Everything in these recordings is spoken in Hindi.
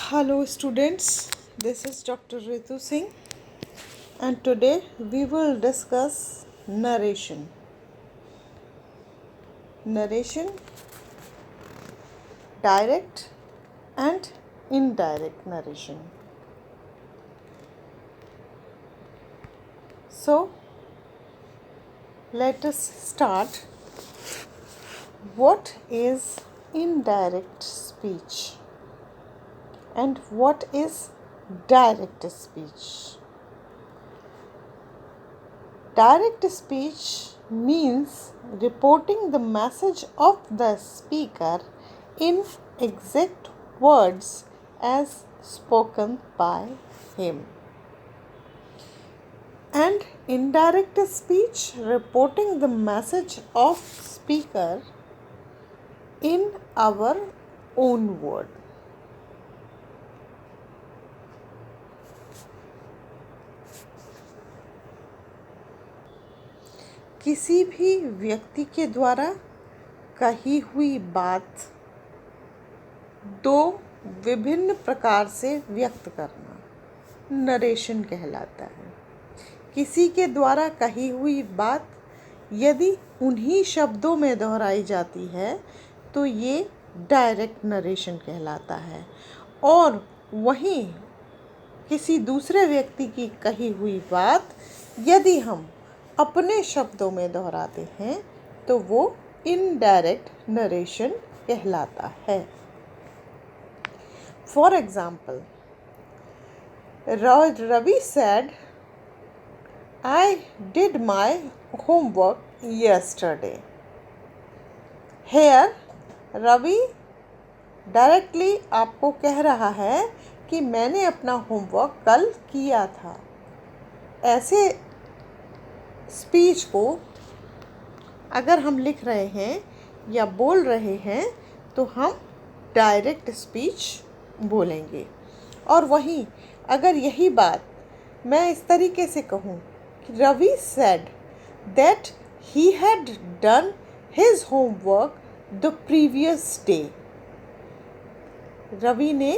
Hello students, this is Dr. Ritu Singh and today we will discuss narration. Narration, direct and indirect narration. So let us start. What is indirect speech? And what is direct speech? Direct speech means reporting the message of the speaker in exact words as spoken by him. And indirect speech reporting the message of speaker in our own word. किसी भी व्यक्ति के द्वारा कही हुई बात दो विभिन्न प्रकार से व्यक्त करना नरेशन कहलाता है। किसी के द्वारा कही हुई बात यदि उन्हीं शब्दों में दोहराई जाती है तो ये डायरेक्ट नरेशन कहलाता है, और वहीं किसी दूसरे व्यक्ति की कही हुई बात यदि हम अपने शब्दों में दोहराते हैं तो वो इनडायरेक्ट नरेशन कहलाता है। For example, Ravi said, I did my homework yesterday. Here, Ravi directly आपको कह रहा है कि मैंने अपना होमवर्क कल किया था। ऐसे स्पीच को अगर हम लिख रहे हैं या बोल रहे हैं तो हम डायरेक्ट स्पीच बोलेंगे। और वहीं अगर यही बात मैं इस तरीके से कहूँ कि Ravi said that he had done his homework the previous day. Ravi ने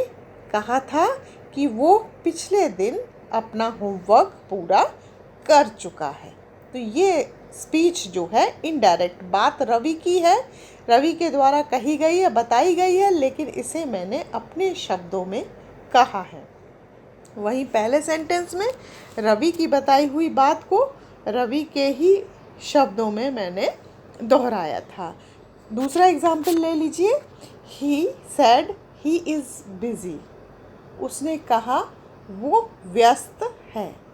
कहा था कि वो पिछले दिन अपना होमवर्क पूरा कर चुका है। तो ये स्पीच जो है इनडायरेक्ट बात रवि की है, रवि के द्वारा कही गई है, बताई गई है, लेकिन इसे मैंने अपने शब्दों में कहा है। वहीं पहले सेंटेंस में रवि की बताई हुई बात को रवि के ही शब्दों में मैंने दोहराया था। दूसरा एग्जाम्पल ले लीजिए। He said he is busy. उसने कहा वो व्यस्त है।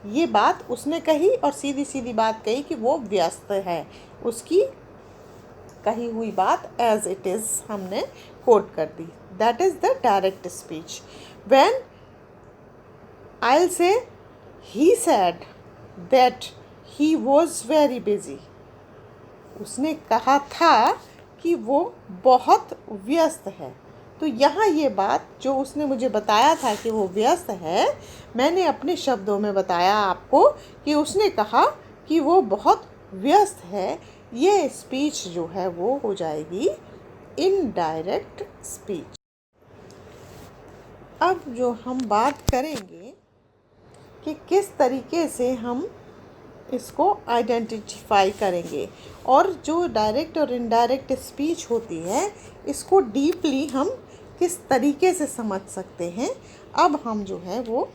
ये बात उसने कही और सीधी सीधी बात कही कि वो व्यस्त है। उसकी कही हुई बात एज इट इज़ हमने कोट कर दी। That is the direct speech. When I will say he said that he was very busy. उसने कहा था कि वो बहुत व्यस्त है। तो यहाँ ये बात जो उसने मुझे बताया था कि वो व्यस्त है, मैंने अपने शब्दों में बताया आपको कि उसने कहा कि वो बहुत व्यस्त है। ये स्पीच जो है वो हो जाएगी इनडायरेक्ट स्पीच। अब जो हम बात करेंगे कि किस तरीके से हम इसको आइडेंटिफाई करेंगे और जो डायरेक्ट और इनडायरेक्ट स्पीच होती है इसको डीपली हम किस तरीके से समझ सकते हैं, अब हम जो है वो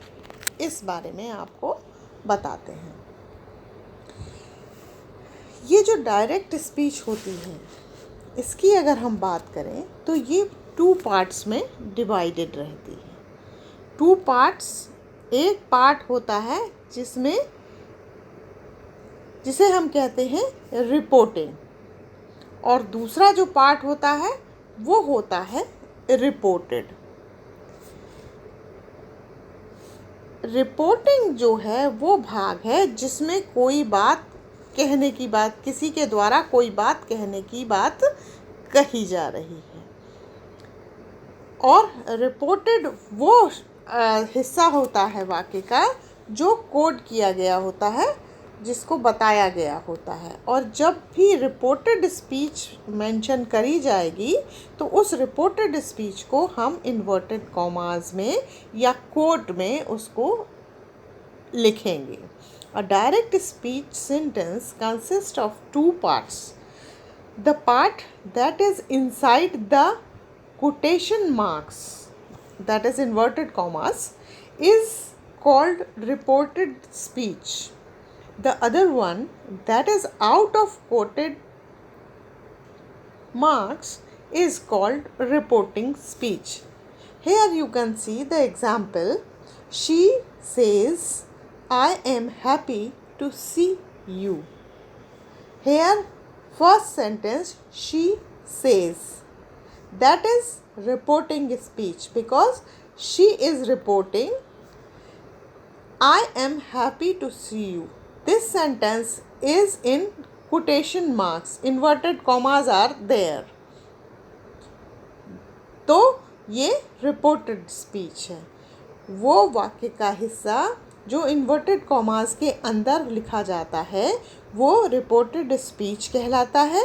इस बारे में आपको बताते हैं। ये जो डायरेक्ट स्पीच होती है इसकी अगर हम बात करें तो ये 2 पार्ट्स में डिवाइडेड रहती है। 2 पार्ट्स, एक पार्ट होता है जिसे हम कहते हैं रिपोर्टिंग, और दूसरा जो पार्ट होता है वो होता है रिपोर्टेड। रिपोर्टिंग जो है वो भाग है जिसमें कोई बात कहने की बात, किसी के द्वारा कोई बात कहने की बात कही जा रही है, और रिपोर्टेड वो हिस्सा होता है वाक्य का जो कोड किया गया होता है जिसको बताया गया होता है। और जब भी रिपोर्टेड स्पीच मेंशन करी जाएगी तो उस रिपोर्टेड स्पीच को हम इन्वर्टेड कॉमास में या कोट में उसको लिखेंगे। A direct speech sentence consists of two parts. The part that is inside the quotation marks, that is inverted commas, is called reported speech. The other one that is out of quoted marks is called reporting speech. Here you can see the example. She says, I am happy to see you. Here, first sentence, she says. That is reporting speech because she is reporting, I am happy to see you. This sentence is in quotation marks. Inverted commas are there. तो ये रिपोर्टेड स्पीच है। वो वाक्य का हिस्सा जो इन्वर्टेड कॉमास के अंदर लिखा जाता है वो रिपोर्टेड स्पीच कहलाता है।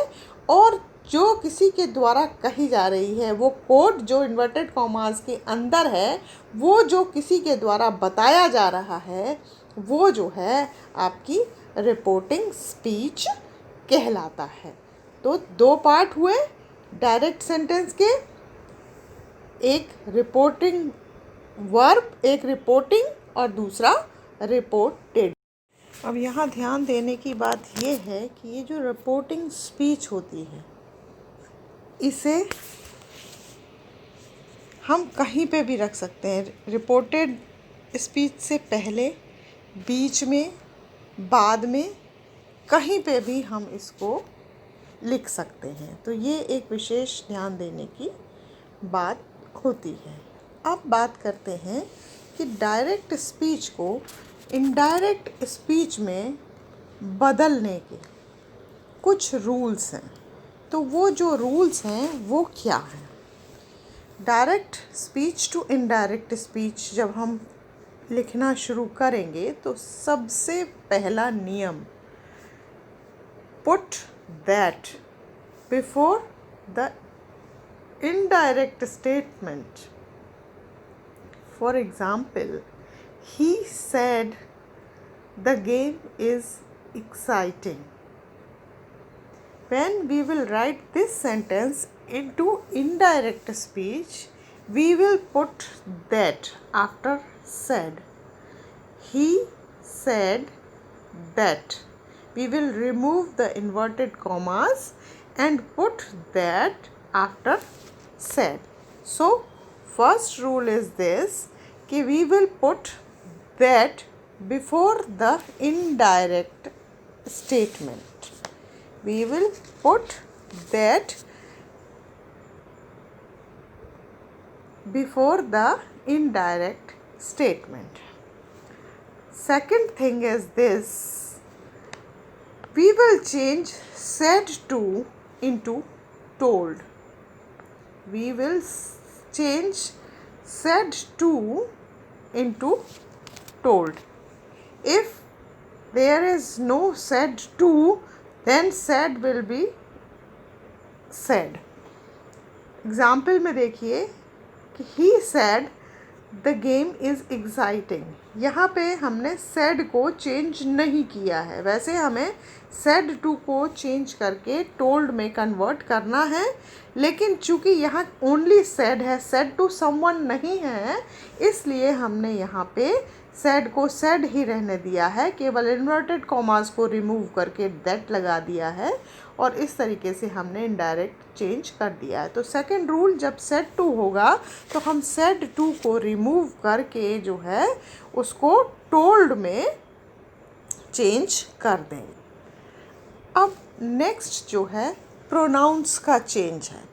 और जो किसी के द्वारा कही जा रही है वो कोड जो इन्वर्टेड कॉमास के अंदर है, वो जो किसी के द्वारा बताया जा रहा है, वो जो है आपकी रिपोर्टिंग स्पीच कहलाता है। तो दो पार्ट हुए डायरेक्ट सेंटेंस के, एक रिपोर्टिंग वर्ब, एक रिपोर्टिंग और दूसरा रिपोर्टेड। अब यहाँ ध्यान देने की बात ये है कि ये जो रिपोर्टिंग स्पीच होती है इसे हम कहीं पे भी रख सकते हैं। रिपोर्टेड स्पीच से पहले, बीच में, बाद में, कहीं पे भी हम इसको लिख सकते हैं। तो ये एक विशेष ध्यान देने की बात होती है। अब बात करते हैं कि डायरेक्ट स्पीच को इनडायरेक्ट स्पीच में बदलने के कुछ रूल्स हैं। तो वो जो रूल्स हैं वो क्या हैं? Direct speech to indirect speech जब हम लिखना शुरू करेंगे तो सबसे पहला नियम, put that before the indirect statement. For example, he said the game is exciting. When we will write this sentence into indirect speech, we will put that after said. He said that. We will remove the inverted commas and put that after said. So first rule is this कि we will put that before the indirect statement. We will put that before the indirect statement. Second thing is this, we will change said to into told. We will change said to into told. If there is no said to, then said will be said. Example में देखिए कि he said the game is exciting. यहाँ पे हमने said को चेंज नहीं किया है। वैसे हमें said to को चेंज करके told में कन्वर्ट करना है, लेकिन चूँकि यहाँ ओनली said है, said to someone नहीं है, इसलिए हमने यहाँ पे said को said ही रहने दिया है, केवल इन्वर्टेड कॉमास को रिमूव करके that लगा दिया है और इस तरीके से हमने इनडायरेक्ट चेंज कर दिया है। तो सेकंड रूल, जब said to होगा तो हम said to को रिमूव करके जो है उसको told में चेंज कर देंगे। अब नेक्स्ट जो है प्रोनाउंस का चेंज है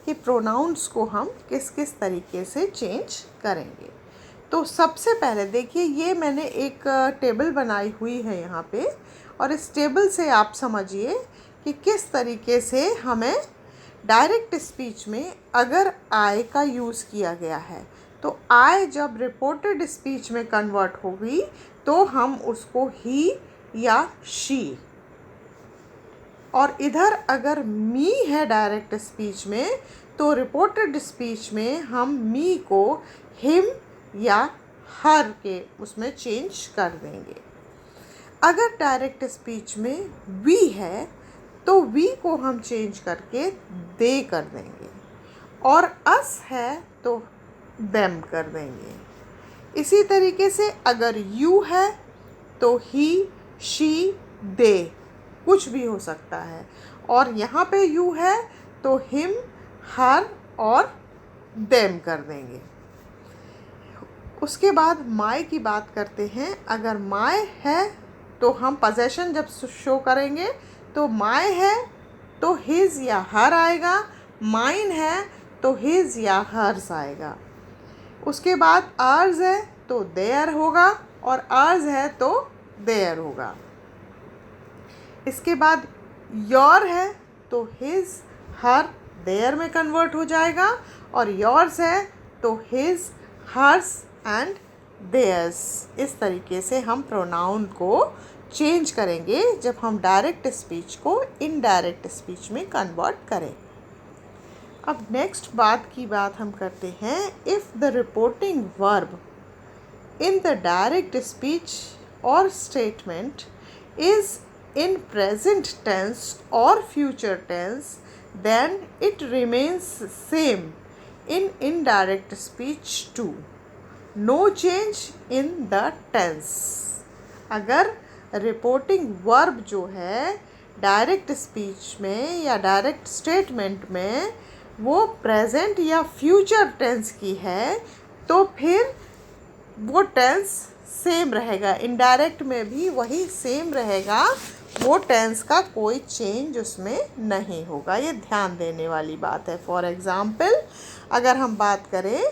कि प्रोनाउंस को हम किस किस तरीके से चेंज करेंगे। तो सबसे पहले देखिए, ये मैंने एक टेबल बनाई हुई है यहाँ पे, और इस टेबल से आप समझिए कि किस तरीके से हमें डायरेक्ट स्पीच में अगर आई का यूज़ किया गया है तो आई जब रिपोर्टेड स्पीच में कन्वर्ट होगी तो हम उसको ही या शी। और इधर अगर मी है डायरेक्ट स्पीच में, तो रिपोर्टेड स्पीच में हम मी को हिम या हर के उसमें चेंज कर देंगे। अगर डायरेक्ट स्पीच में वी है तो वी को हम चेंज करके दे कर देंगे, और अस है तो देम कर देंगे। इसी तरीके से अगर यू है तो ही, शी, दे कुछ भी हो सकता है, और यहाँ पे यू है तो हिम, हर और देम कर देंगे। उसके बाद माय की बात करते हैं। अगर माय है तो हम पोजेशन जब शो करेंगे तो माय है तो हिज या हर आएगा, माइन है तो हिज या हर्स आएगा। उसके बाद आर्स है तो देयर होगा, और आर्स है तो देयर होगा। इसके बाद योर है तो हिज, हर, देयर में कन्वर्ट हो जाएगा, और योर्स है तो हिज, हर्स एंड देयर्स। इस तरीके से हम प्रोनाउन को चेंज करेंगे जब हम डायरेक्ट स्पीच को इनडायरेक्ट स्पीच में कन्वर्ट करें। अब नेक्स्ट बात हम करते हैं। If the reporting verb in the direct speech or statement is in present tense or future tense, then it remains same in indirect speech too. No change in the tense. अगर रिपोर्टिंग वर्ब जो है डायरेक्ट स्पीच में या डायरेक्ट स्टेटमेंट में वो प्रेजेंट या फ्यूचर टेंस की है तो फिर वो टेंस सेम रहेगा, इनडायरेक्ट में भी वही सेम रहेगा, वो टेंस का कोई चेंज उसमें नहीं होगा। ये ध्यान देने वाली बात है। फॉर एग्ज़ाम्पल अगर हम बात करें,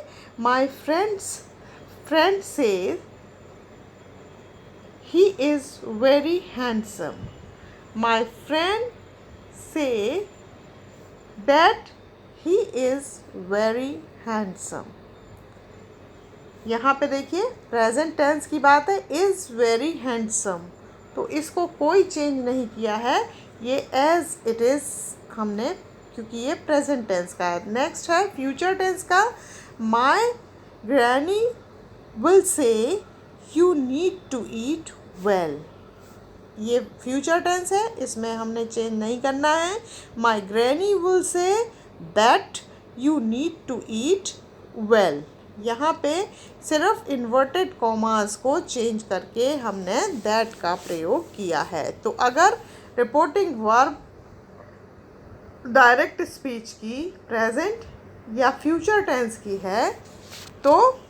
माई फ्रेंड से he is very handsome, my friend say that he is very handsome. यहाँ पे देखिए प्रेजेंट टेंस की बात है, इज़ वेरी हैंडसम, तो इसको कोई चेंज नहीं किया है, ये एज इट इज़ हमने, क्योंकि ये प्रेजेंट टेंस का है। नेक्स्ट है फ्यूचर टेंस का। My granny will say you need to eat well, ये फ्यूचर टेंस है, इसमें हमने चेंज नहीं करना है। My granny will say that you need to eat well, यहाँ पे सिर्फ इन्वर्टेड कॉमास को चेंज करके हमने दैट का प्रयोग किया है। तो अगर रिपोर्टिंग वर्ब डायरेक्ट स्पीच की प्रेजेंट या फ्यूचर टेंस की है तो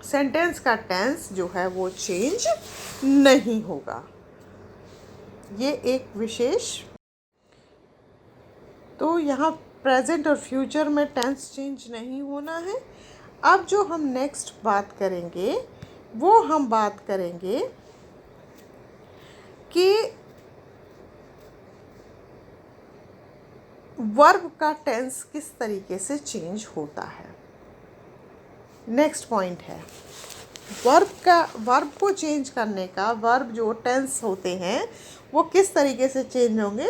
सेंटेंस का टेंस जो है वो चेंज नहीं होगा। ये एक विशेष, तो यहाँ प्रेजेंट और फ्यूचर में टेंस चेंज नहीं होना है। अब जो हम नेक्स्ट बात करेंगे वो हम बात करेंगे कि वर्ब का टेंस किस तरीके से चेंज होता है। नेक्स्ट पॉइंट है वर्ब को चेंज करने का, वर्ब जो टेंस होते हैं वो किस तरीके से चेंज होंगे।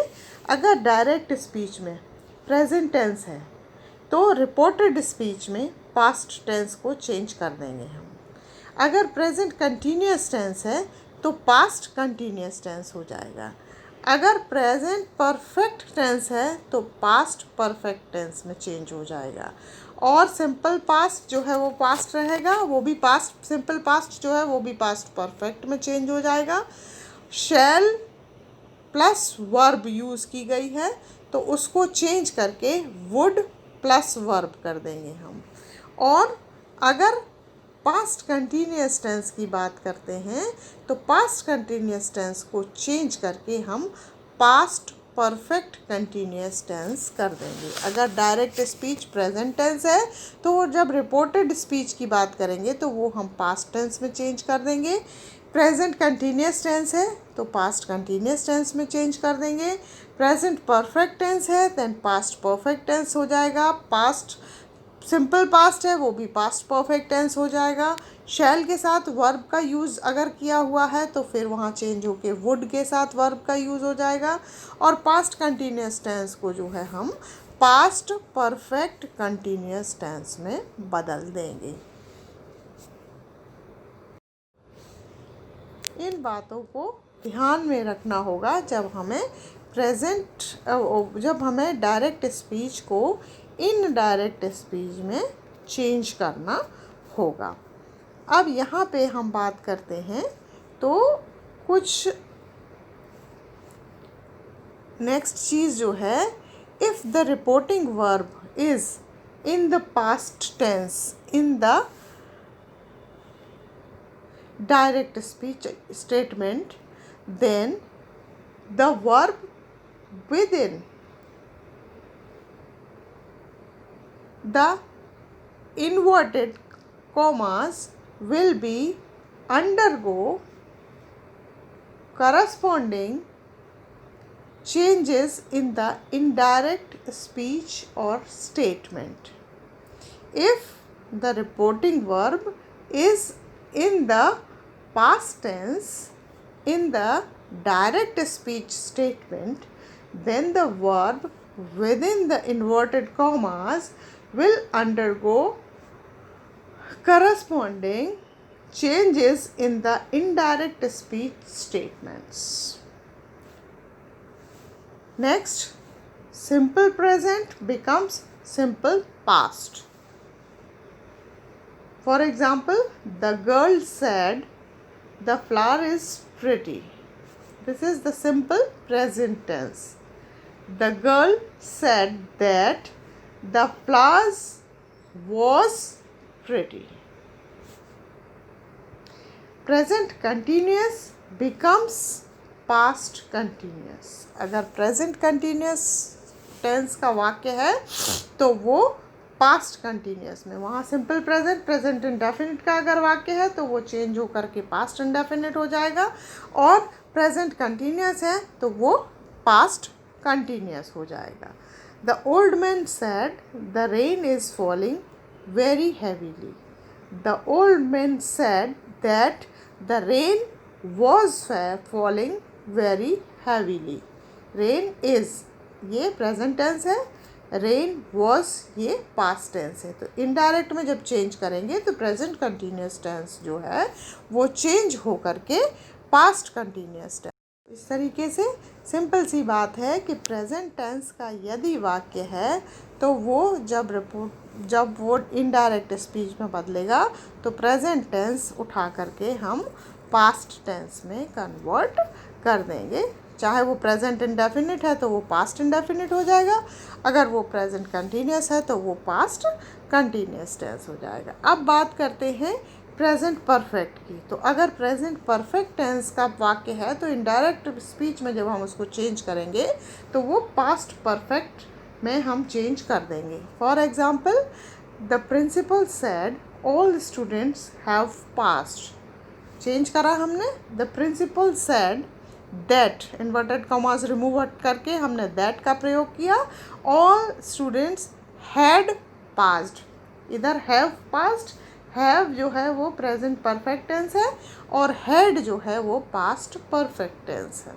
अगर डायरेक्ट स्पीच में प्रेजेंट टेंस है तो रिपोर्टेड स्पीच में पास्ट टेंस को चेंज कर देंगे हम। अगर प्रेजेंट कंटिन्यूअस टेंस है तो पास्ट कंटिन्यूअस टेंस हो जाएगा। अगर प्रेजेंट परफेक्ट टेंस है तो पास्ट परफेक्ट टेंस में चेंज हो जाएगा, और सिंपल पास्ट जो है वो पास्ट रहेगा, वो भी पास्ट, सिंपल पास्ट जो है वो भी पास्ट परफेक्ट में चेंज हो जाएगा। शैल प्लस वर्ब यूज़ की गई है तो उसको चेंज करके वुड प्लस वर्ब कर देंगे हम। और अगर पास्ट कंटिन्यूअस टेंस की बात करते हैं तो पास्ट कंटिन्यूअस टेंस को चेंज करके हम पास्ट परफेक्ट कंटिन्यूअस टेंस कर देंगे। अगर डायरेक्ट स्पीच प्रेजेंट टेंस है तो जब रिपोर्टेड स्पीच की बात करेंगे तो वो हम पास्ट टेंस में चेंज कर देंगे। प्रेजेंट कंटिन्यूअस टेंस है तो पास्ट कंटिन्यूअस टेंस में चेंज कर देंगे। प्रेजेंट परफेक्ट टेंस है देन पास्ट परफेक्ट टेंस हो जाएगा। पास्ट सिंपल पास्ट है वो भी पास्ट परफेक्ट टेंस हो जाएगा। शैल के साथ वर्ब का यूज़ अगर किया हुआ है तो फिर वहाँ चेंज होके वुड के साथ वर्ब का यूज़ हो जाएगा। और पास्ट कंटिन्यूस टेंस को जो है हम पास्ट परफेक्ट कंटिन्यूस टेंस में बदल देंगे। इन बातों को ध्यान में रखना होगा जब हमें डायरेक्ट स्पीच को इनडायरेक्ट स्पीच में चेंज करना होगा। अब यहाँ पे हम बात करते हैं तो कुछ नेक्स्ट चीज़ जो है, if the reporting verb is in the past tense in the direct speech statement, then the verb within the inverted commas will be undergo corresponding changes in the indirect speech or statement. If the reporting verb is in the past tense in the direct speech statement, then the verb within the inverted commas will undergo corresponding changes in the indirect speech statements. Next, simple present becomes simple past. For example, the girl said, the flower is pretty. This is the simple present tense. The girl said that the flowers was pretty. Present continuous becomes past continuous. अगर present continuous tense का वाक्य है तो वो पास्ट कंटिन्यूस में, वहाँ सिंपल प्रेजेंट प्रेजेंट इंडेफिनिट का अगर वाक्य है तो वो चेंज होकर के पास्ट इंडेफिनिट हो जाएगा। और प्रेजेंट कंटिन्यूस है तो वो पास्ट कंटिन्यूस हो जाएगा। The old man said the rain is falling very heavily. The old man said that the rain was falling very heavily. Rain is ये प्रेजेंट टेंस है, रेन वॉज ये पास्ट टेंस है। तो इनडायरेक्ट में जब चेंज करेंगे तो प्रेजेंट कंटिन्यूस टेंस जो है वो चेंज हो करके पास्ट कंटिन्यूस टेंस। इस तरीके से सिंपल सी बात है कि प्रेजेंट टेंस का यदि वाक्य है तो वो जब वो इनडायरेक्ट स्पीच में बदलेगा तो प्रेजेंट टेंस उठा करके हम पास्ट टेंस में कन्वर्ट कर देंगे। चाहे वो प्रेजेंट इंडेफिनिट है तो वो पास्ट इंडेफिनिट हो जाएगा, अगर वो प्रेजेंट कंटिन्यूस है तो वो पास्ट कंटिन्यूस टेंस हो जाएगा। अब बात करते हैं प्रेजेंट परफेक्ट की। तो अगर प्रेजेंट परफेक्ट टेंस का वाक्य है तो इनडायरेक्ट स्पीच में जब हम उसको चेंज करेंगे तो वो पास्ट परफेक्ट में हम चेंज कर देंगे। For example, the principal said all students have passed. Change करा हमने, the principal said that, inverted commas remove करके हमने दैट का प्रयोग किया। All students had passed. इधर हैव पास्ड, हैव जो है वो प्रेजेंट परफेक्ट टेंस है और हैड जो है वो पास्ट परफेक्ट टेंस है।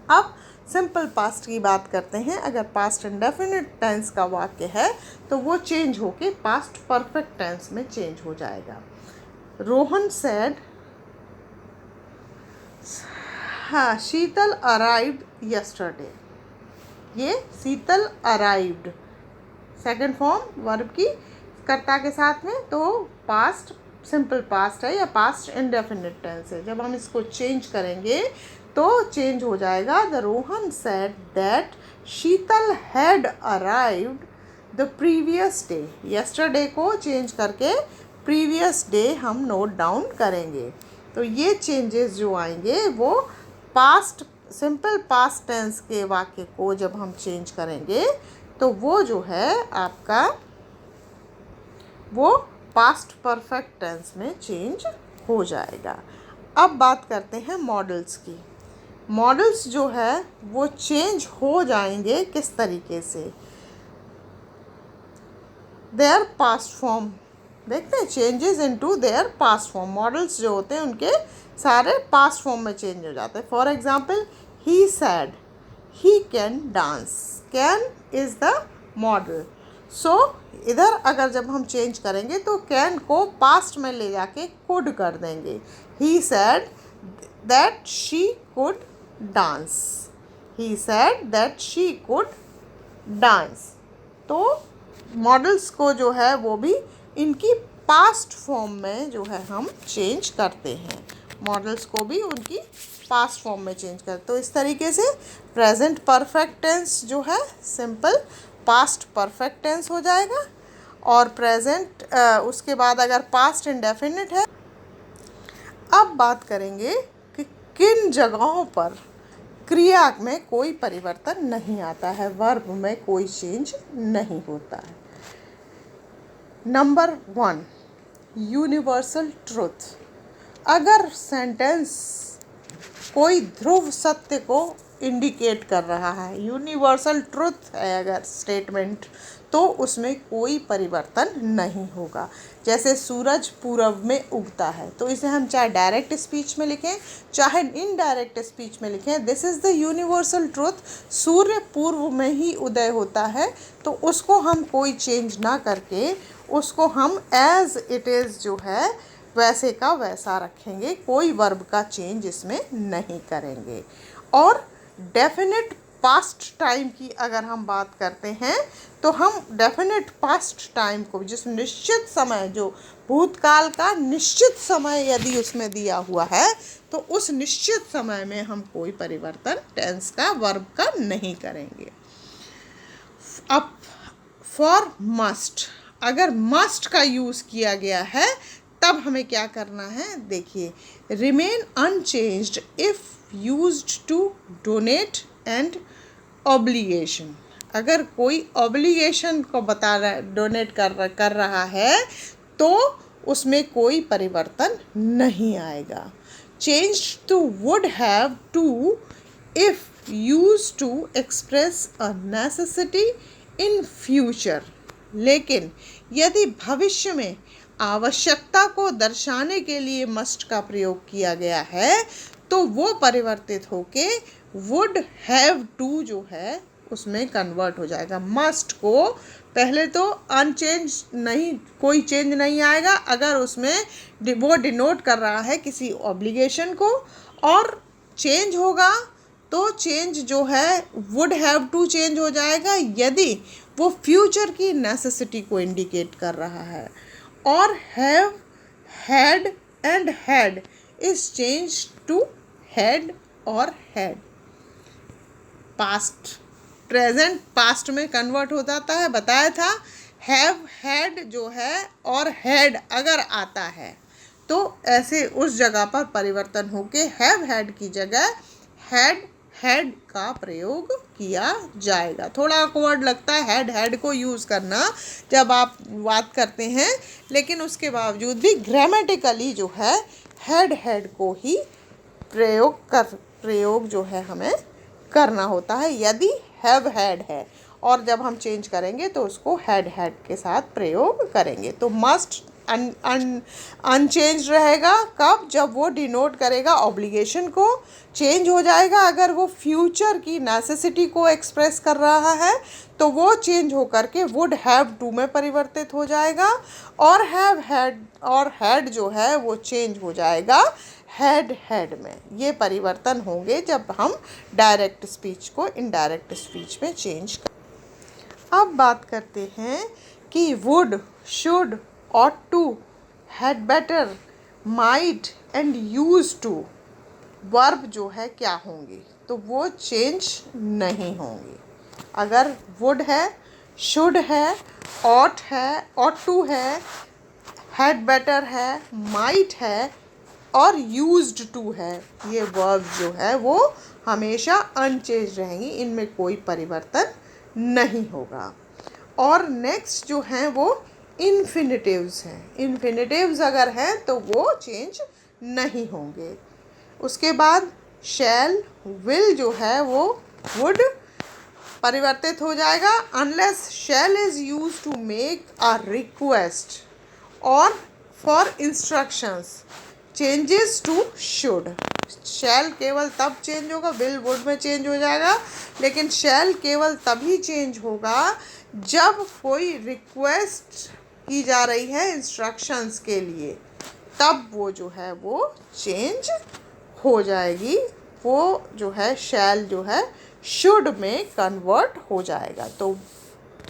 अब सिंपल पास्ट की बात करते हैं। अगर पास्ट इंडेफिनिट टेंस का वाक्य है तो वो चेंज होके पास्ट परफेक्ट टेंस में चेंज हो जाएगा। रोहन सेड, हाँ, शीतल अराइव्ड यस्टरडे। ये शीतल अराइव्ड सेकंड फॉर्म वर्ब की कर्ता के साथ में, तो पास्ट सिंपल पास्ट है या पास्ट इंडेफिनिट टेंस है। जब हम इसको चेंज करेंगे तो चेंज हो जाएगा। The Rohan said that Sheetal had arrived the previous day. Yesterday को चेंज करके प्रीवियस डे हम नोट डाउन करेंगे। तो ये चेंजेस जो आएंगे वो पास्ट सिंपल पास्ट टेंस के वाक्य को जब हम चेंज करेंगे तो वो जो है आपका वो पास्ट परफेक्ट टेंस में चेंज हो जाएगा। अब बात करते हैं मॉडल्स की। मॉडल्स जो है वो चेंज हो जाएंगे किस तरीके से। There past form. देखते हैं changes into their past form. Models जो होते हैं उनके सारे पास्ट फॉर्म में चेंज हो जाते हैं। For example he said he can dance. Can is the modal. So इधर अगर जब हम चेंज करेंगे तो कैन को पास्ट में ले जाके कुड कर देंगे। He said that she could dance. He said that she could dance. तो मॉडल्स को जो है वो भी इनकी पास्ट फॉर्म में जो है हम चेंज करते हैं। मॉडल्स को भी उनकी पास्ट फॉर्म में चेंज करते। तो इस तरीके से प्रेजेंट परफेक्ट टेंस जो है सिंपल पास्ट परफेक्ट टेंस हो जाएगा। और प्रेजेंट उसके बाद अगर पास्ट इंडेफिनिट है। अब बात करेंगे कि किन जगहों पर क्रिया में कोई परिवर्तन नहीं आता है, वर्ब में कोई चेंज नहीं होता है। Number 1, universal truth. अगर सेंटेंस कोई ध्रुव सत्य को इंडिकेट कर रहा है, यूनिवर्सल ट्रुथ है अगर स्टेटमेंट, तो उसमें कोई परिवर्तन नहीं होगा। जैसे सूरज पूरब में उगता है, तो इसे हम चाहे डायरेक्ट स्पीच में लिखें चाहे इनडायरेक्ट स्पीच में लिखें, this is the universal truth. सूर्य पूर्व में ही उदय होता है, तो उसको हम कोई चेंज ना करके उसको हम एज इट इज़ जो है वैसे का वैसा रखेंगे, कोई वर्ब का चेंज इसमें नहीं करेंगे। और डेफिनेट पास्ट टाइम की अगर हम बात करते हैं तो हम डेफिनेट पास्ट टाइम को, जिस निश्चित समय, जो भूतकाल का निश्चित समय यदि उसमें दिया हुआ है, तो उस निश्चित समय में हम कोई परिवर्तन टेंस का, वर्ब का नहीं करेंगे। अब फॉर मस्ट, अगर मस्ट का यूज़ किया गया है तब हमें क्या करना है, देखिए, remain unchanged if used to denote and obligation. अगर कोई ऑब्लिगेशन को बता रहा, डोनेट कर रहा है, तो उसमें कोई परिवर्तन नहीं आएगा। Change to would have to if use to express a necessity in future. लेकिन यदि भविष्य में आवश्यकता को दर्शाने के लिए मस्ट का प्रयोग किया गया है, तो वो परिवर्तित होके वुड हैव टू जो है उसमें कन्वर्ट हो जाएगा। मस्ट को पहले तो अनचेंज नहीं, कोई चेंज नहीं आएगा अगर उसमें वो डिनोट कर रहा है किसी ऑब्लिगेशन को, और चेंज होगा तो चेंज जो है वुड हैव टू चेंज हो जाएगा यदि वो फ्यूचर की नेसेसिटी को इंडिकेट कर रहा है। और have, had and had is change to had और हैड। पास्ट प्रेजेंट पास्ट में कन्वर्ट हो जाता है, बताया था। हैव, हैड जो है और हैड अगर आता है तो ऐसे उस जगह पर परिवर्तन होके हैव हैड की जगह हैड, हैड का प्रयोग किया जाएगा। थोड़ा ऑकवर्ड लगता है हैड, हैड को यूज़ करना जब आप बात करते हैं, लेकिन उसके बावजूद भी ग्रामेटिकली जो है हैड, हैड को ही प्रयोग जो है हमें करना होता है यदि हैव हैड है, और जब हम चेंज करेंगे तो उसको हैड, हैड के साथ प्रयोग करेंगे। तो मस्ट अनचेंज रहेगा कब, जब वो डिनोट करेगा ऑब्लिगेशन को। चेंज हो जाएगा अगर वो फ्यूचर की नेसेसिटी को एक्सप्रेस कर रहा है, तो वो चेंज होकर के वुड हैव टू में परिवर्तित हो जाएगा। और हैव हैड और हैड जो है वो चेंज हो जाएगा हैड, हैड में। ये परिवर्तन होंगे जब हम डायरेक्ट स्पीच को इनडायरेक्ट स्पीच में चेंज करें। अब बात करते हैं कि would, should, ought to, had better, might and used to verb जो है क्या होंगे, तो वो चेंज नहीं होंगे। अगर वुड है, शुड है, ought है, ought to है, had better है, might है और used to है, ये वर्ब जो है वो हमेशा अनचेंज रहेंगी, इनमें कोई परिवर्तन नहीं होगा। और नेक्स्ट जो है वो इन्फिनिटिव्स हैं। इन्फिनिटिव्स अगर हैं तो वो चेंज नहीं होंगे। उसके बाद शैल, विल जो है वो वुड, परिवर्तित हो जाएगा unless shall is use to make a request और for instructions changes to should. Shall केवल तब चेंज होगा, विल वुड में चेंज हो जाएगा, लेकिन शैल केवल तभी चेंज होगा जब कोई रिक्वेस्ट की जा रही है इंस्ट्रक्शंस के लिए, तब वो जो है वो चेंज हो जाएगी। वो जो है शैल जो है शुड में कन्वर्ट हो जाएगा। तो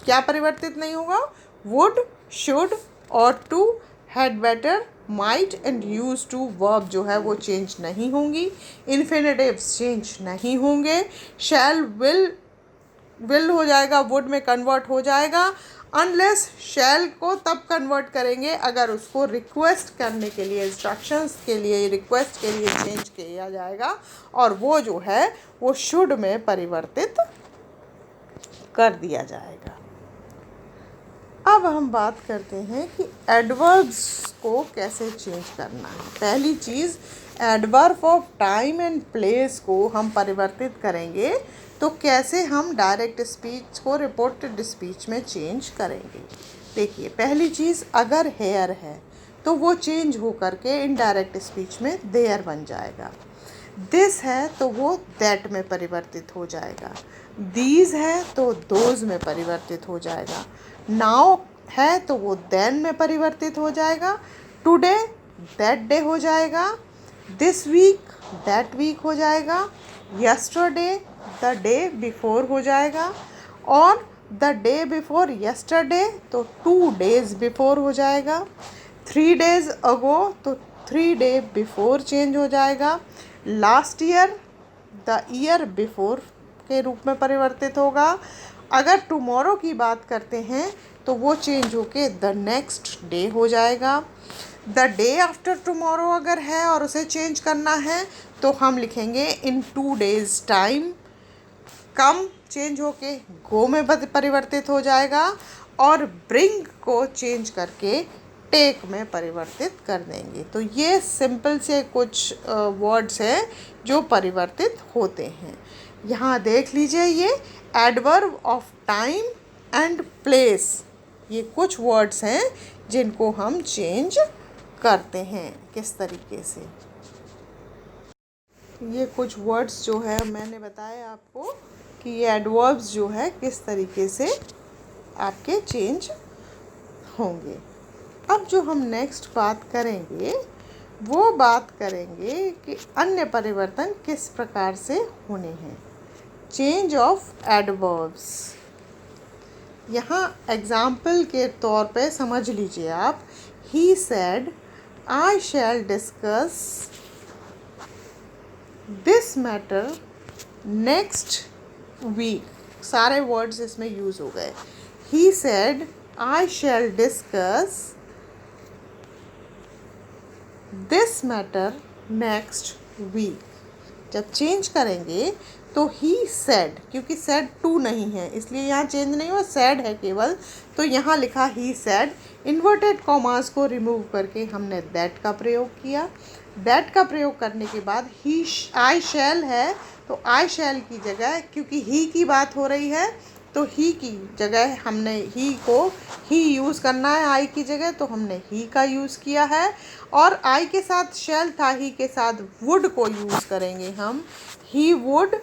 क्या परिवर्तित नहीं होगा? वुड, शुड और to, had better, might and use to verb जो है वो चेंज नहीं होंगी। इन्फिनेटिव्स चेंज नहीं होंगे। शैल विल हो जाएगा, वुड में कन्वर्ट हो जाएगा। अनलेस शैल को तब कन्वर्ट करेंगे अगर उसको रिक्वेस्ट करने के लिए, इंस्ट्रक्शंस के लिए, रिक्वेस्ट के लिए चेंज किया जाएगा, और वो जो है वो शुड में परिवर्तित कर दिया जाएगा। अब हम बात करते हैं कि एडवर्ब्स को कैसे चेंज करना है। पहली चीज़, adverb of time and place को हम परिवर्तित करेंगे तो कैसे हम डायरेक्ट स्पीच को रिपोर्टेड स्पीच में चेंज करेंगे। देखिए, पहली चीज़, अगर हेयर है तो वो चेंज हो करके इनडायरेक्ट स्पीच में देयर बन जाएगा। दिस है तो वो दैट में परिवर्तित हो जाएगा। दीज है तो दोज में परिवर्तित हो जाएगा। नाउ है तो वो देन में परिवर्तित हो जाएगा। टुडे दैट डे हो जाएगा। दिस वीक दैट वीक हो जाएगा। यस्टरडे द डे बिफोर हो जाएगा। और द डे बिफोर यस्टरडे तो 2 days बिफोर हो जाएगा। 3 days अगो तो 3 day बिफोर चेंज हो जाएगा। Last year the year before के रूप में परिवर्तित होगा। अगर टुमारो की बात करते हैं तो वो चेंज होके द नेक्स्ट डे हो जाएगा। द डे आफ्टर टुमारो अगर है और उसे चेंज करना है तो हम लिखेंगे इन 2 days टाइम। कम चेंज होके गो में परिवर्तित हो जाएगा। और ब्रिंग को चेंज करके टेक में परिवर्तित कर देंगे। तो ये सिंपल से कुछ वर्ड्स हैं जो परिवर्तित होते हैं। यहाँ देख लीजिए, ये adverb of time and place, ये कुछ वर्ड्स हैं जिनको हम चेंज करते हैं किस तरीके से। ये कुछ वर्ड्स जो है मैंने बताया आपको कि ये एडवर्ब्स जो है किस तरीके से आपके चेंज होंगे। अब जो हम नेक्स्ट बात करेंगे वो बात करेंगे कि अन्य परिवर्तन किस प्रकार से होने हैं। चेंज ऑफ एडवर्ब्स, यहाँ एग्जाम्पल के तौर पे समझ लीजिए आप। He said I shall discuss this matter next week, सारे वर्ड्स इसमें यूज़ हो गए। He said I shall discuss this matter next week. जब चेंज करेंगे तो ही सेड, क्योंकि सेड टू नहीं है इसलिए यहाँ चेंज नहीं हुआ, सेड है केवल, तो यहाँ लिखा ही सेड। इन्वर्टेड कॉमास को रिमूव करके हमने दैट का प्रयोग किया। दैट का प्रयोग करने के बाद ही आई शैल है तो आई शैल की जगह, क्योंकि ही की बात हो रही है तो ही की जगह हमने ही को ही यूज़ करना है आई की जगह, तो हमने ही का यूज़ किया है। और आई के साथ शैल था, ही के साथ वुड को यूज़ करेंगे हम। ही वुड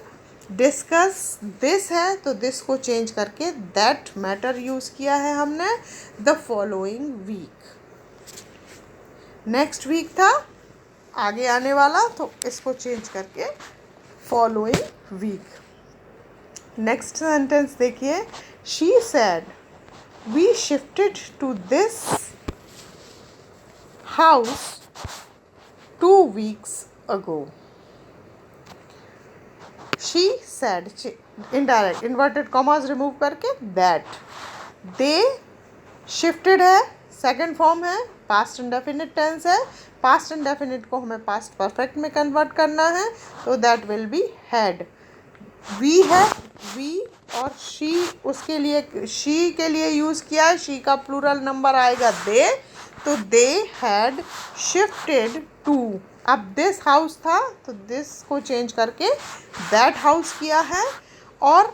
डिस्कस दिस है तो दिस को चेंज करके दैट मैटर यूज़ किया है हमने the following week. Next week था आगे आने वाला, तो इसको चेंज करके फॉलोइंग वीक। नेक्स्ट सेंटेंस देखिए, she said we shifted to this house 2 weeks ago। She said, indirect inverted commas remove करके दैट। दे शिफ्टेड है, सेकंड फॉर्म है, पास्ट इंडेफिनिट टेंस है। पास्ट इंडेफिनिट को हमें पास्ट परफेक्ट में कन्वर्ट करना है तो that will be had. We है, वी और शी, उसके लिए शी के लिए यूज़ किया है, शी का प्लूरल नंबर आएगा दे, तो दे हैड शिफ्टेड टू। अब दिस हाउस था तो दिस को चेंज करके दैट हाउस किया है। और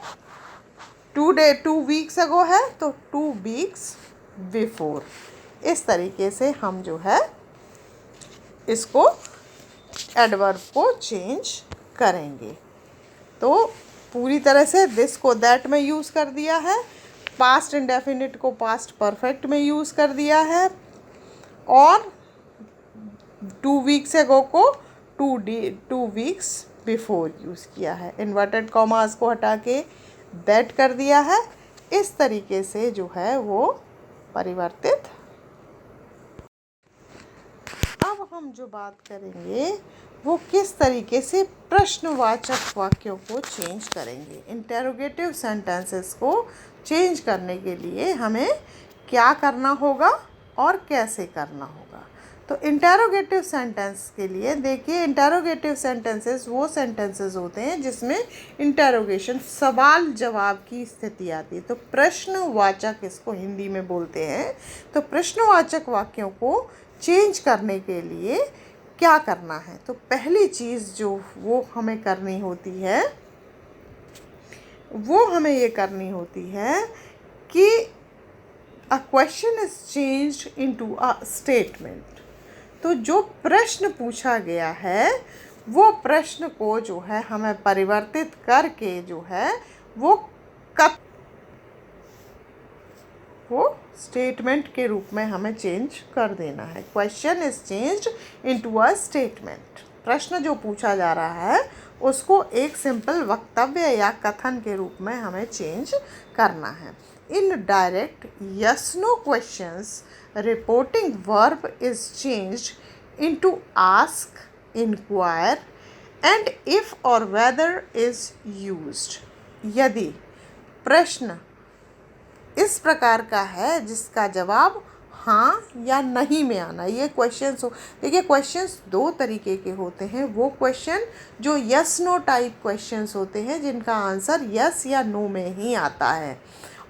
2 वीक्स अगो है तो 2 वीक्स बिफोर। इस तरीके से हम जो है इसको एडवर्ब को चेंज करेंगे। तो पूरी तरह से दिस को दैट में यूज़ कर दिया है, पास्ट इंडेफिनिट को पास्ट परफेक्ट में यूज़ कर दिया है, और 2 वीक्स एगो को 2 वीक्स बिफोर यूज़ किया है। इन्वर्टेड कॉमास को हटा के दैट कर दिया है। इस तरीके से जो है वो परिवर्तित। अब हम जो बात करेंगे वो किस तरीके से प्रश्नवाचक वाक्यों को चेंज करेंगे। इंटेरोगेटिव सेंटेंसेस को चेंज करने के लिए हमें क्या करना होगा और कैसे करना होगा। तो इंटेरोगेटिव सेंटेंस के लिए देखिए, इंटेरोगेटिव सेंटेंसेस वो सेंटेंसेस होते हैं जिसमें इंटेरोगेशन सवाल जवाब की स्थिति आती है। तो प्रश्नवाचक इसको हिंदी में बोलते हैं। तो प्रश्नवाचक वाक्यों को चेंज करने के लिए क्या करना है, तो पहली चीज़ जो वो हमें करनी होती है वो हमें ये करनी होती है कि a question is changed into a statement. तो जो प्रश्न पूछा गया है वो प्रश्न को जो है हमें परिवर्तित करके जो है वो स्टेटमेंट के रूप में हमें चेंज कर देना है। Question is changed into a statement. प्रश्न जो पूछा जा रहा है उसको एक सिंपल वक्तव्य या कथन के रूप में हमें चेंज करना है। Indirect yes no questions reporting verb is changed into ask, inquire and if और वेदर इज यूज्ड। यदि प्रश्न इस प्रकार का है जिसका जवाब हाँ या नहीं में आना, ये क्वेश्चंस हो। देखिए क्वेश्चंस 2 तरीके के होते हैं। वो क्वेश्चन जो यस नो टाइप क्वेश्चंस होते हैं जिनका आंसर यस या नो में ही आता है,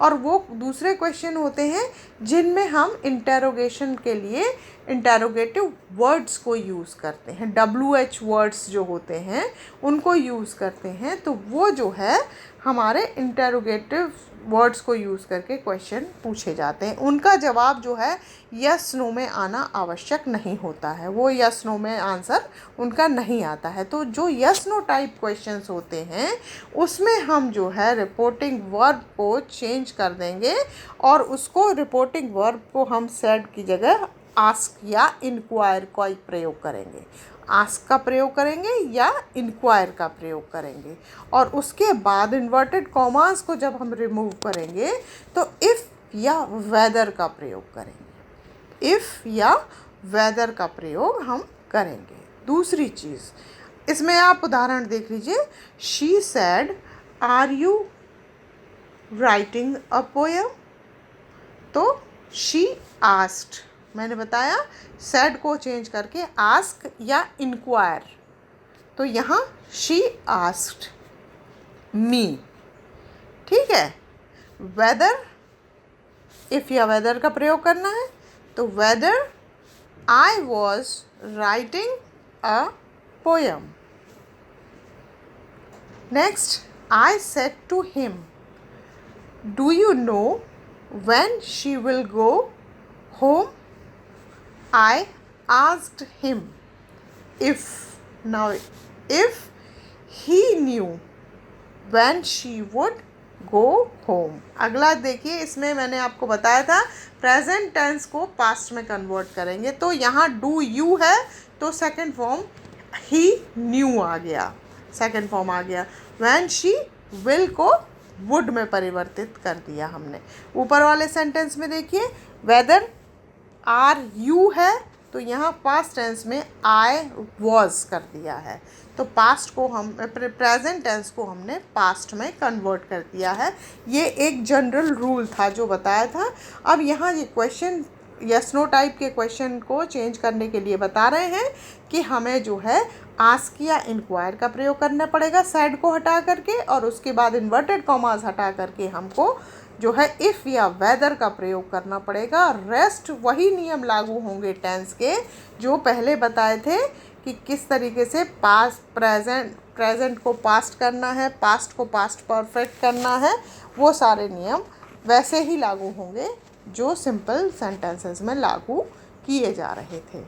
और वो दूसरे क्वेश्चन होते हैं जिनमें हम इंटेरोगेशन के लिए इंटेरोगेटिव वर्ड्स को यूज़ करते हैं। WH वर्ड्स जो होते हैं उनको यूज़ करते हैं। तो वो जो है हमारे इंटेरोगेटिव वर्ड्स को यूज़ करके क्वेश्चन पूछे जाते हैं। उनका जवाब जो है यस नो में आना आवश्यक नहीं होता है, वो यस नो में आंसर उनका नहीं आता है। तो जो यस नो टाइप क्वेश्चंस होते हैं उसमें हम जो है रिपोर्टिंग वर्ब को चेंज कर देंगे और उसको रिपोर्टिंग वर्ब को हम सेड की जगह आस्क या इंक्वायर का प्रयोग करेंगे। आस्क का प्रयोग करेंगे या इंक्वायर का प्रयोग करेंगे, और उसके बाद इन्वर्टेड कॉमास को जब हम रिमूव करेंगे तो इफ़ या वेदर का प्रयोग करेंगे। इफ़ या वेदर का प्रयोग हम करेंगे। दूसरी चीज़ इसमें आप उदाहरण देख लीजिए। She said are you writing a poem. तो शी आस्क्ड, मैंने बताया सैड को चेंज करके आस्क या इंक्वायर। तो यहाँ शी आस्क्ड मी, ठीक है। वेदर, इफ़ या वेदर का प्रयोग करना है तो whether I was writing a poem. Next, I said to him do you know when she will go home? I asked him if. Now if he knew when she would go home. अगला देखिए, इसमें मैंने आपको बताया था प्रेजेंट टेंस को पास्ट में कन्वर्ट करेंगे। तो यहाँ डू यू है तो सेकंड फॉर्म ही न्यू आ गया, सेकंड फॉर्म आ गया। when she will को वुड में परिवर्तित कर दिया हमने। ऊपर वाले सेंटेंस में देखिए वेदर आर यू है तो यहाँ पास्ट टेंस में आई वॉज कर दिया है। तो पास्ट को हम प्रेजेंट टेंस को हमने पास्ट में कन्वर्ट कर दिया है। ये एक जनरल रूल था जो बताया था। अब यहाँ ये क्वेश्चन यस नो टाइप के क्वेश्चन को चेंज करने के लिए बता रहे हैं कि हमें जो है आस्क या इंक्वायर का प्रयोग करना पड़ेगा सैड को हटा करके, और उसके बाद इन्वर्टेड कॉमास हटा करके हमको जो है इफ़ या वेदर का प्रयोग करना पड़ेगा। रेस्ट वही नियम लागू होंगे टेंस के जो पहले बताए थे कि किस तरीके से प्रेजेंट को पास्ट करना है, पास्ट को पास्ट परफेक्ट करना है। वो सारे नियम वैसे ही लागू होंगे जो सिंपल सेंटेंसेस में लागू किए जा रहे थे।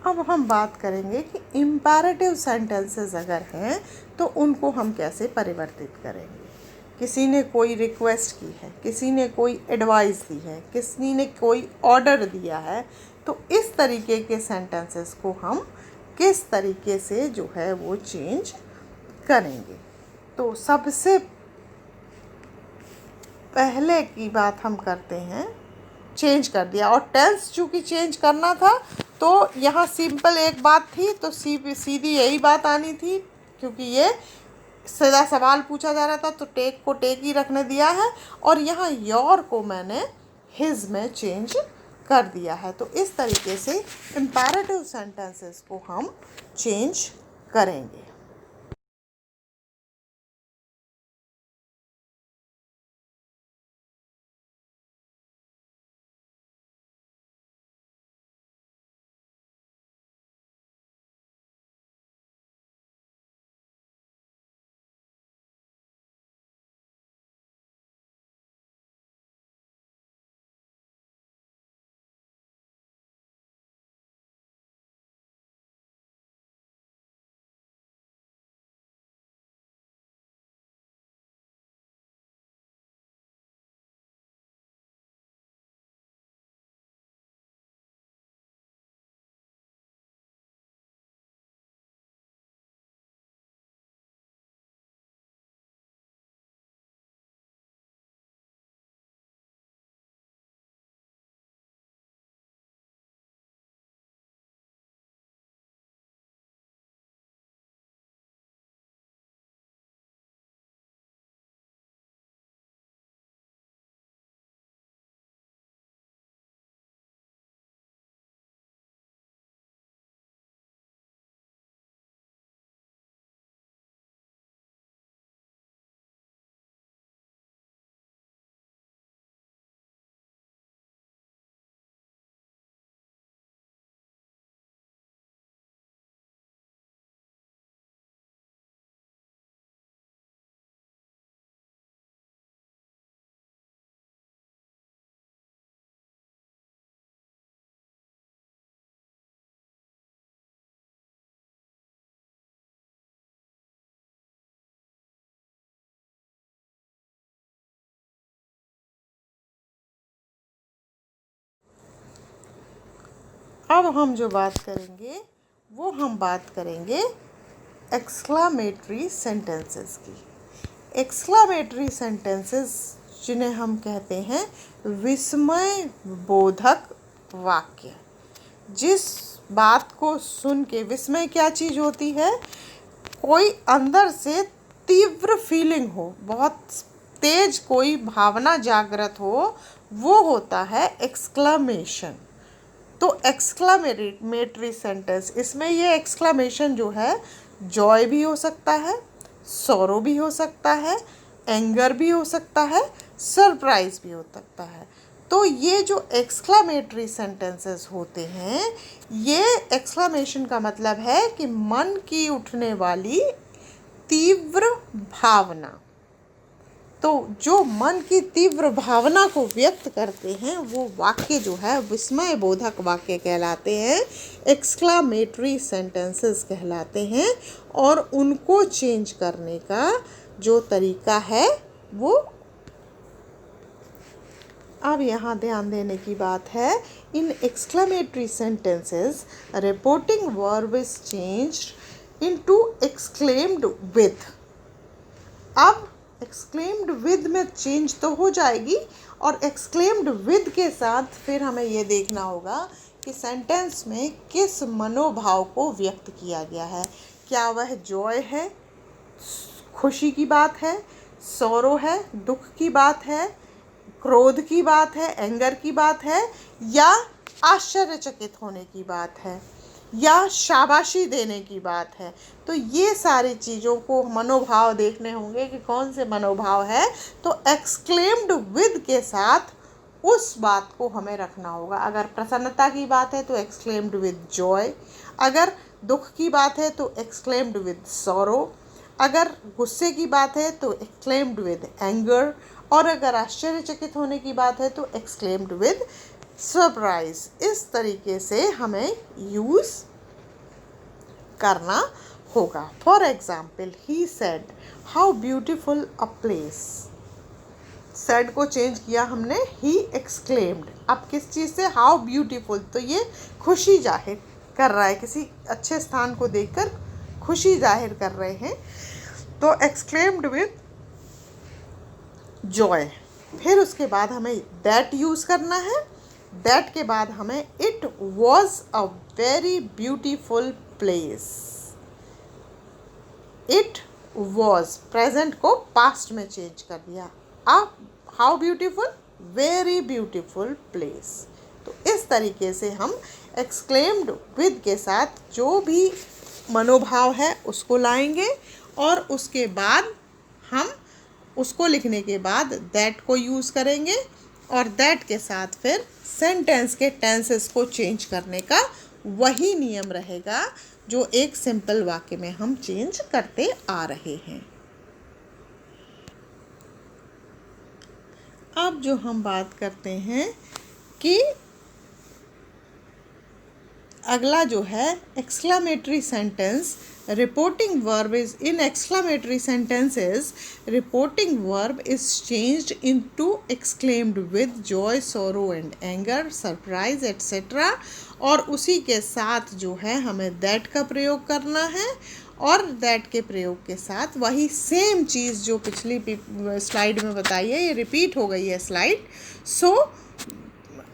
अब हम बात करेंगे कि इम्पेरेटिव सेंटेंसेस अगर हैं तो उनको हम कैसे परिवर्तित करेंगे। किसी ने कोई रिक्वेस्ट की है, किसी ने कोई एडवाइस दी है, किसी ने कोई ऑर्डर दिया है, तो इस तरीके के सेंटेंसेस को हम किस तरीके से जो है वो चेंज करेंगे। तो सबसे पहले की बात हम करते हैं, चेंज कर दिया, और टेंस चूँकि चेंज करना था तो यहाँ सिंपल एक बात थी, तो सीधी यही बात आनी थी, क्योंकि ये सीधा सवाल पूछा जा रहा था तो टेक को टेक ही रखने दिया है, और यहाँ योर को मैंने हिज में चेंज कर दिया है। तो इस तरीके से इम्पेरेटिव सेंटेंसेस को हम चेंज करेंगे। अब हम जो बात करेंगे वो हम बात करेंगे एक्सक्लामेटरी सेंटेंसेस की। एक्सक्लामेटरी सेंटेंसेस जिन्हें हम कहते हैं विस्मय बोधक वाक्य। जिस बात को सुन के, विस्मय क्या चीज़ होती है, कोई अंदर से तीव्र फीलिंग हो, बहुत तेज कोई भावना जागृत हो, वो होता है एक्सक्लामेशन। तो एक्सक्लामेटरी सेंटेंस, इसमें ये एक्सक्लामेशन जो है जॉय भी हो सकता है, सॉरो भी हो सकता है, एंगर भी हो सकता है, सरप्राइज भी हो सकता है। तो ये जो एक्सक्लामेटरी सेंटेंसेस होते हैं, ये एक्सक्लामेशन का मतलब है कि मन की उठने वाली तीव्र भावना। तो जो मन की तीव्र भावना को व्यक्त करते हैं वो वाक्य जो है विस्मय बोधक वाक्य कहलाते हैं, एक्सक्लामेटरी सेंटेंसेस कहलाते हैं। और उनको चेंज करने का जो तरीका है वो, अब यहाँ ध्यान देने की बात है, in exclamatory sentences reporting verb is changed into exclaimed with. अब एक्सक्लेम्ड विद में चेंज तो हो जाएगी, और एक्सक्लेम्ड विद के साथ फिर हमें ये देखना होगा कि सेंटेंस में किस मनोभाव को व्यक्त किया गया है। क्या वह जॉय है, खुशी की बात है, सॉरो है, दुख की बात है, क्रोध की बात है, एंगर की बात है, या आश्चर्यचकित होने की बात है, या शाबाशी देने की बात है। तो ये सारी चीज़ों को मनोभाव देखने होंगे कि कौन से मनोभाव है। तो एक्सक्लेम्ड विद के साथ उस बात को हमें रखना होगा। अगर प्रसन्नता की बात है तो एक्सक्लेम्ड विद जॉय, अगर दुख की बात है तो एक्सक्लेम्ड विद सॉरो, अगर गुस्से की बात है तो एक्सक्लेम्ड विद एंगर, और अगर आश्चर्यचकित होने की बात है तो एक्सक्लेम्ड विद सरप्राइज। इस तरीके से हमें यूज़ करना होगा। For example, he said how beautiful a place. Said को चेंज किया हमने, ही एक्सक्लेम्ड। अब किस चीज़ से? हाउ ब्यूटीफुल, तो ये खुशी जाहिर कर रहा है, किसी अच्छे स्थान को देखकर खुशी जाहिर कर रहे हैं, तो एक्सक्लेम्ड विद जॉय। फिर उसके बाद हमें दैट यूज़ करना है। दैट के बाद हमें it was a very beautiful place. It was, present को पास्ट में चेंज कर दिया। अब how beautiful, very beautiful place. तो इस तरीके से हम एक्सक्लेम्ड विद के साथ जो भी मनोभाव है उसको लाएंगे, और उसके बाद हम उसको लिखने के बाद दैट को यूज़ करेंगे, और दैट के साथ फिर सेंटेंस के टेंसेस को चेंज करने का वही नियम रहेगा जो एक सिंपल वाक्य में हम चेंज करते आ रहे हैं। अब जो हम बात करते हैं कि अगला जो है exclamatory sentence, reporting verb is in exclamatory sentences, reporting verb is changed into exclaimed with Joy, sorrow and anger, surprise etcetera, और उसी के साथ जो है हमें दैट का प्रयोग करना है, और दैट के प्रयोग के साथ वही सेम चीज़ जो पिछली स्लाइड में बताई है, ये रिपीट हो गई है स्लाइड। सो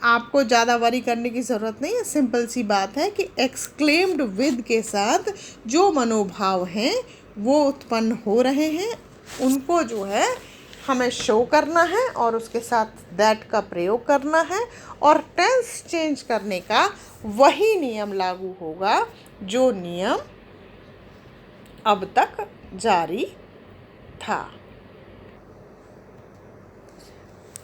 आपको ज़्यादा वरी करने की ज़रूरत नहीं है। सिंपल सी बात है कि एक्सक्लेम्ड विद के साथ जो मनोभाव हैं वो उत्पन्न हो रहे हैं, उनको जो है हमें शो करना है, और उसके साथ दैट का प्रयोग करना है, और टेंस चेंज करने का वही नियम लागू होगा जो नियम अब तक जारी था।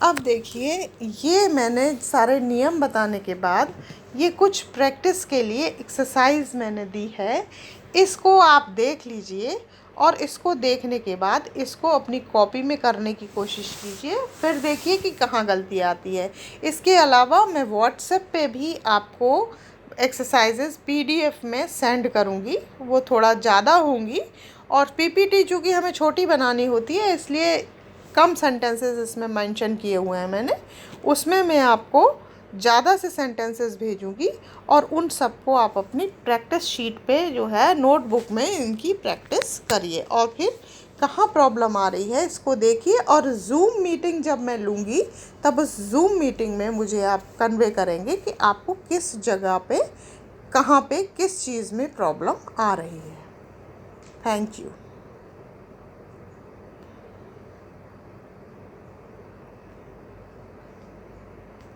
अब देखिए, ये मैंने सारे नियम बताने के बाद ये कुछ प्रैक्टिस के लिए एक्सरसाइज मैंने दी है, इसको आप देख लीजिए, और इसको देखने के बाद इसको अपनी कॉपी में करने की कोशिश कीजिए, फिर देखिए कि कहाँ गलती आती है। इसके अलावा मैं व्हाट्सएप पे भी आपको एक्सरसाइजेस पीडीएफ में सेंड करूँगी, वो थोड़ा ज़्यादा होंगी, और पीपीटी चूँकि हमें छोटी बनानी होती है इसलिए कम सेंटेंसेस इसमें मेंशन किए हुए हैं मैंने, उसमें मैं आपको ज़्यादा से सेंटेंसेस भेजूँगी, और उन सबको आप अपनी प्रैक्टिस शीट पे जो है नोटबुक में इनकी प्रैक्टिस करिए, और फिर कहाँ प्रॉब्लम आ रही है इसको देखिए। और जूम मीटिंग जब मैं लूँगी तब उस जूम मीटिंग में मुझे आप कन्वे करेंगे कि आपको किस जगह पे, कहाँ पे, किस चीज़ में प्रॉब्लम आ रही है। Thank you.